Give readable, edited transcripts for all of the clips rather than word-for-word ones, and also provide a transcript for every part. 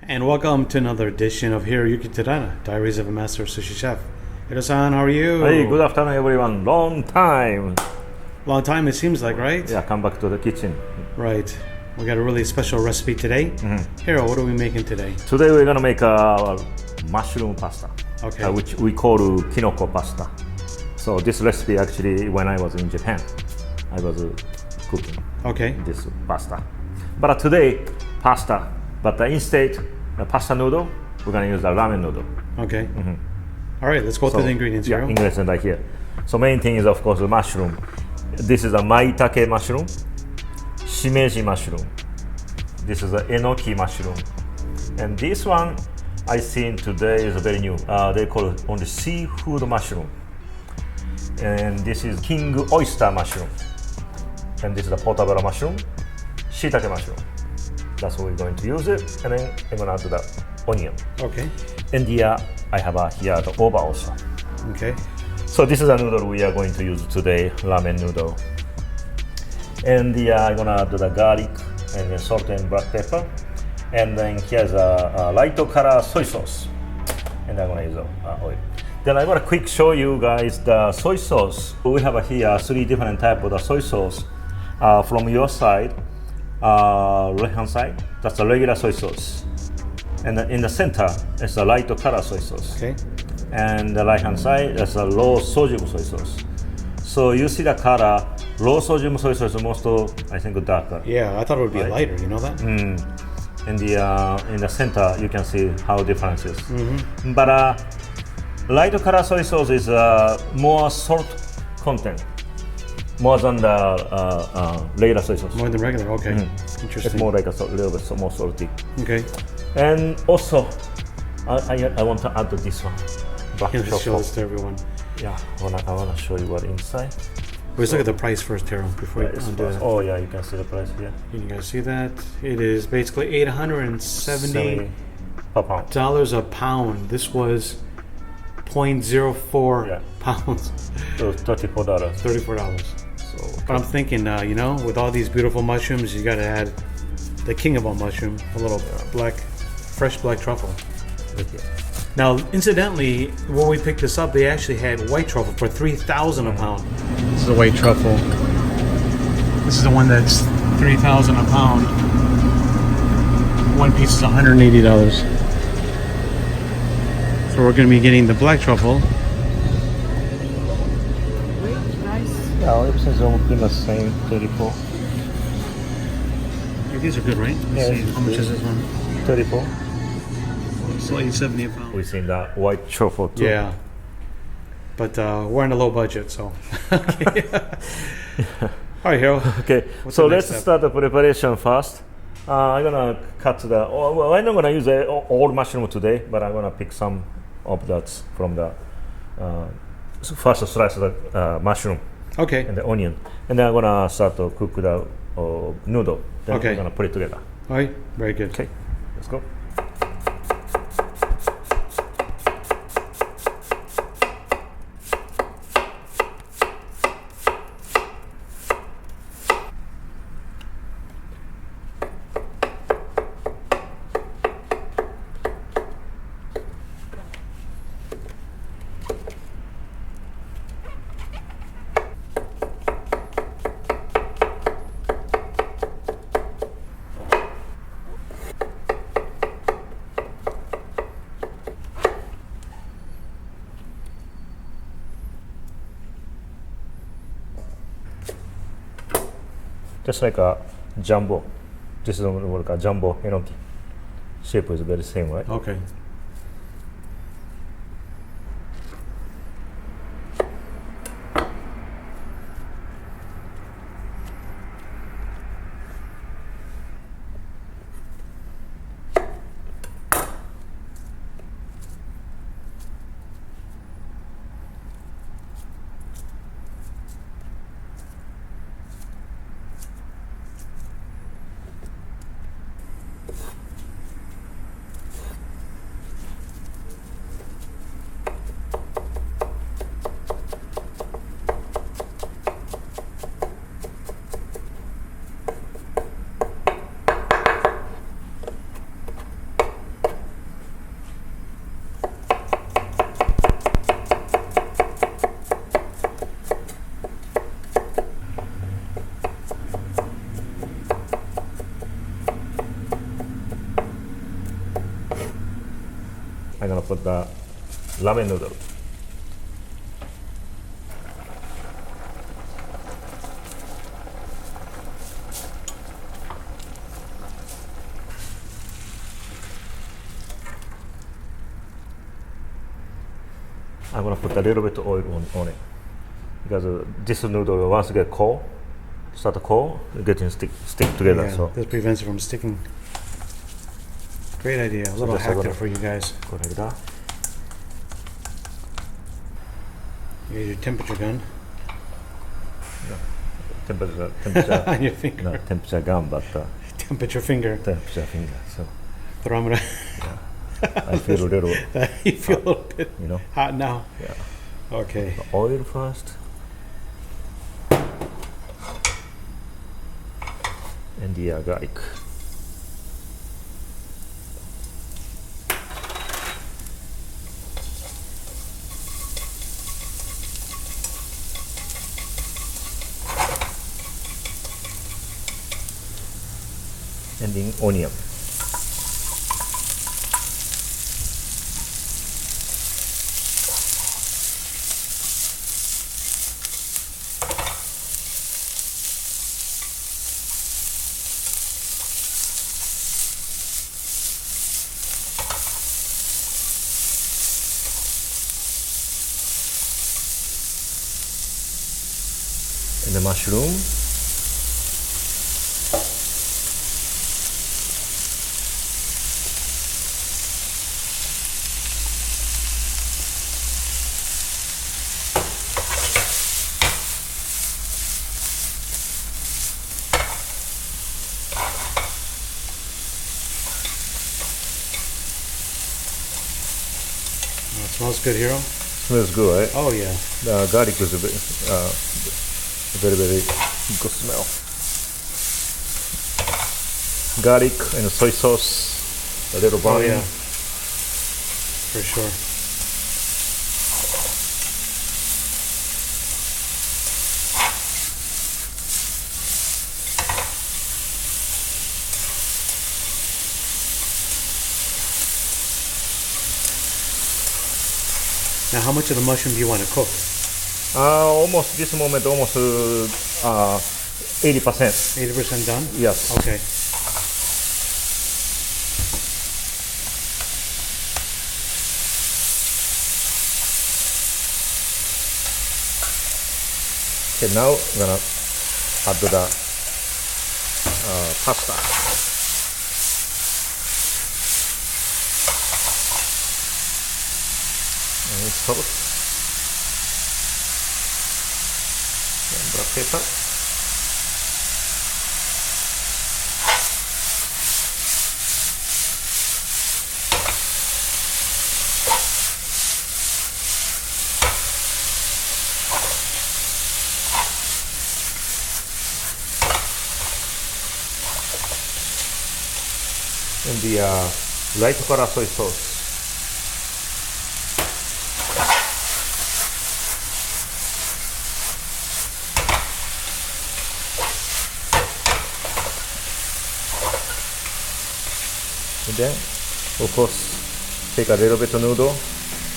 And welcome to another edition of Hiroyuki Terada, Diaries of a Master Sushi Chef. Hiro-san, how are you? Hey, good afternoon, everyone. Long time. Long time, it seems like, right? Yeah, come back to the kitchen. Right. We got a really special recipe today. Hiro, what are we making today? Today we're gonna make a mushroom pasta, Okay. which we call kinoko pasta. So this recipe actually, when I was in Japan, I was cooking Okay. this pasta. But today, pasta. But instead, the pasta noodle, we're gonna use the ramen noodle. Okay. All right, let's go through the ingredients, Yeah, Hiro. ingredients right here. So main thing is of course the mushroom. This is a maitake mushroom, shimeji mushroom. This is a enoki mushroom, and this one I seen today is very new. They call it only seafood mushroom, and this is king oyster mushroom, and this is the portobello mushroom, shiitake mushroom. That's what we're going to use it, and then I'm gonna add the onion. Okay. And here I have here the ova also. Okay. So this is a noodle we are going to use today, ramen noodle. And I'm gonna add the garlic and then salt and black pepper. And then here's a light color soy sauce. And I'm gonna use oil. Then I'm gonna quick show you guys the soy sauce. We have here 3 different types of the soy sauce. From your side, right hand side, that's a regular soy sauce. And in the center, it's a light color soy sauce. Okay. And the right hand side, that's a low sodium soy sauce. So you see the color, low sodium soy sauce is most, I think, darker. Yeah, I thought it would be Right. lighter, you know that? In the center, you can see how difference is. But light color soy sauce is more salt content, more than the regular soy sauce. More than regular, okay. Interesting. It's more like a little bit more salty. Okay. And also, I want to add this one. Black Yeah, let's show truffle. this to everyone. Yeah, I wanna show you what inside. Let's look at the price first, Hiro, before we undo it. Oh yeah, you can see the price here. Can you guys see that? It is basically $870 per pound. a pound. This was 0.04 Yeah. pounds, So $34. $34. So But I'm thinking, with all these beautiful mushrooms, you gotta add the king of all mushroom, a little fresh black truffle. Now, incidentally, when we picked this up, they actually had white truffle for $3,000 a pound. This is a white truffle. This is the one that's $3,000 a pound. One piece is $180. So we're going to be getting the black truffle. yeah, everything's almost pretty much the same. 34. These are good, right? Let's Yeah, see, how much is this one? 34. It's $870 a pound. We've seen that white truffle too. Yeah. But we're on a low budget, so. Okay. All right, Hiro. Okay, What's so the next let's step? start the preparation first. I'm gonna cut I'm not gonna use all mushroom today, but I'm gonna pick some of that from the first slice of the mushroom Okay. and the onion, and then I'm gonna start to cook the noodle. Then Okay. we're gonna put it together. All right. Very good. Okay, let's go. Just like a jumbo. This is like a jumbo enoki. Shape is very same, right? Okay. I'm gonna put the ramen noodle. I'm gonna put a little bit of oil on it because this noodle once it get cold, start to cold, it getting stick together. Yeah, So this prevents it from sticking. Great idea. A little just hack like there for you guys. go like that. You got your temperature gun Temperature, on your finger. not temperature gun, but Temperature finger. temperature finger. So Thermometer. I feel a little, You feel a little bit you know. hot now. Yeah. Okay. The oil first, and the garlic. And then onion. And the mushroom. It smells good, Hiro. Smells good, right? Oh yeah. The garlic is a very, very good smell. Garlic and soy sauce, a little Oh browning. yeah. For sure. Now, how much of the mushroom do you want to cook? Almost this moment, almost 80%. 80% done? Yes. Okay. Okay, now I'm gonna add the pasta. And salt and black pepper. And the light color soy sauce. And then, of course, take a little bit of noodle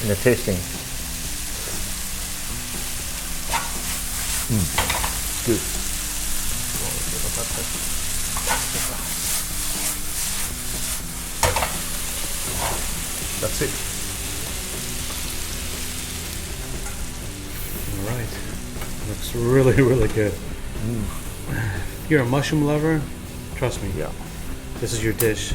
and the tasting. Good. That's it. All right. Looks really, really good. If you're a mushroom lover, trust me. Yeah. This is your dish.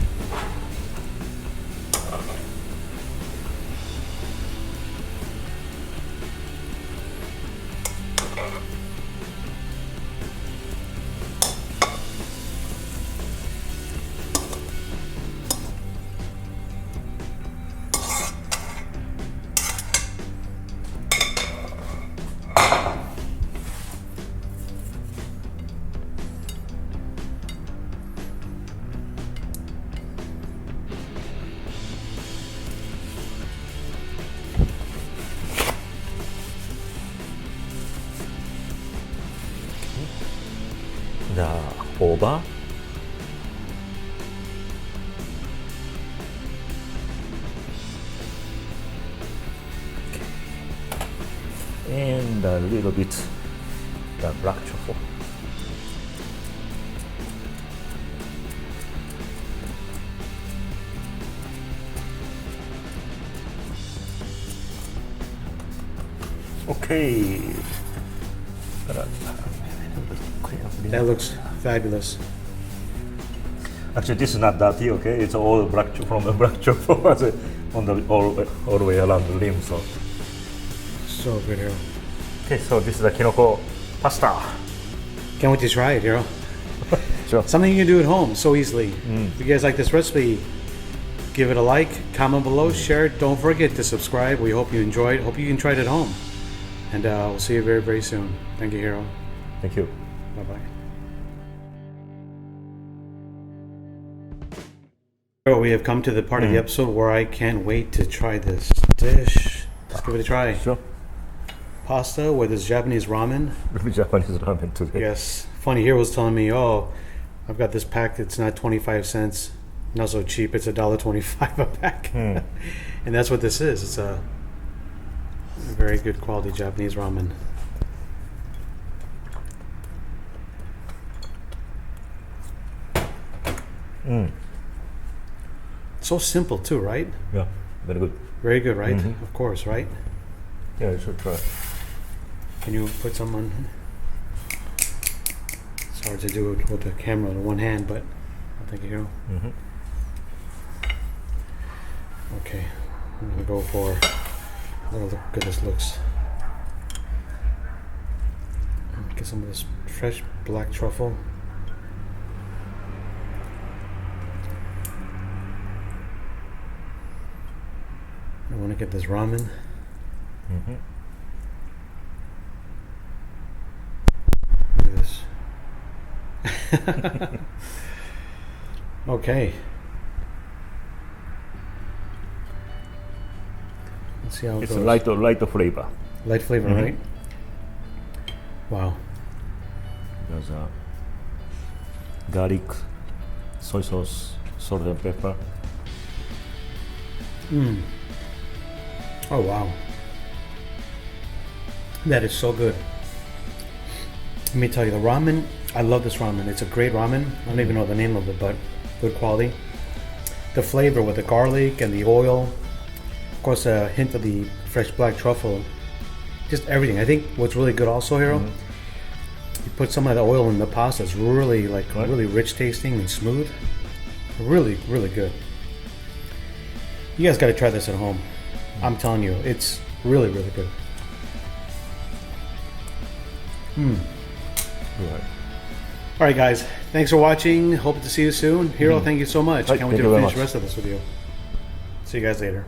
The over. And a little bit the black truffle. Okay. That looks fabulous. Actually, this is not dirty, okay? It's all black from the black truffle on the all the way around the rim. So good, Hiro. Okay, so this is the kinoko pasta. Can't wait to try it, Hiro. Sure. Something you can do at home so easily. If you guys like this recipe, give it a like, comment below, share it. Don't forget to subscribe. We hope you enjoyed. Hope you can try it at home. And we'll see you very, very soon. Thank you, Hiro. Thank you. Bye-bye. So we have come to the part of the episode where I can't wait to try this dish. Let's give it a try. Sure. Pasta with this Japanese ramen. Japanese ramen today. Yes. Funny, Hiro was telling me, oh, I've got this pack that's not 25 cents. Not so cheap. It's $1.25 a pack. And that's what this is. It's a very good quality Japanese ramen. So simple too, right? Yeah, very good. Very good, right? Of course, right? Yeah, you should try. Can you put some on? It's hard to do it with the camera in one hand, but I'll take it here. Okay, I'm gonna go for. Look how good this looks. Get some of this fresh black truffle. I want to get this ramen. Look at this. Okay. Let's see how it It's goes. a light flavor. Light flavor, right? Wow. There's garlic, soy sauce, salt and pepper. Oh wow. That is so good. Let me tell you, the ramen, I love this ramen. It's a great ramen. I don't even know the name of it, but good quality. The flavor with the garlic and the oil. Of course, a hint of the fresh black truffle. Just everything. I think what's really good also, Hiro, you put some of the oil in the pasta. It's really really rich tasting and smooth. Really, really good. You guys got to try this at home. I'm telling you, it's really, really good. Right. All right, guys. Thanks for watching. Hope to see you soon. Hiro, thank you so much. Right, Can't wait thank to you very finish the much. rest of this with you. See you guys later.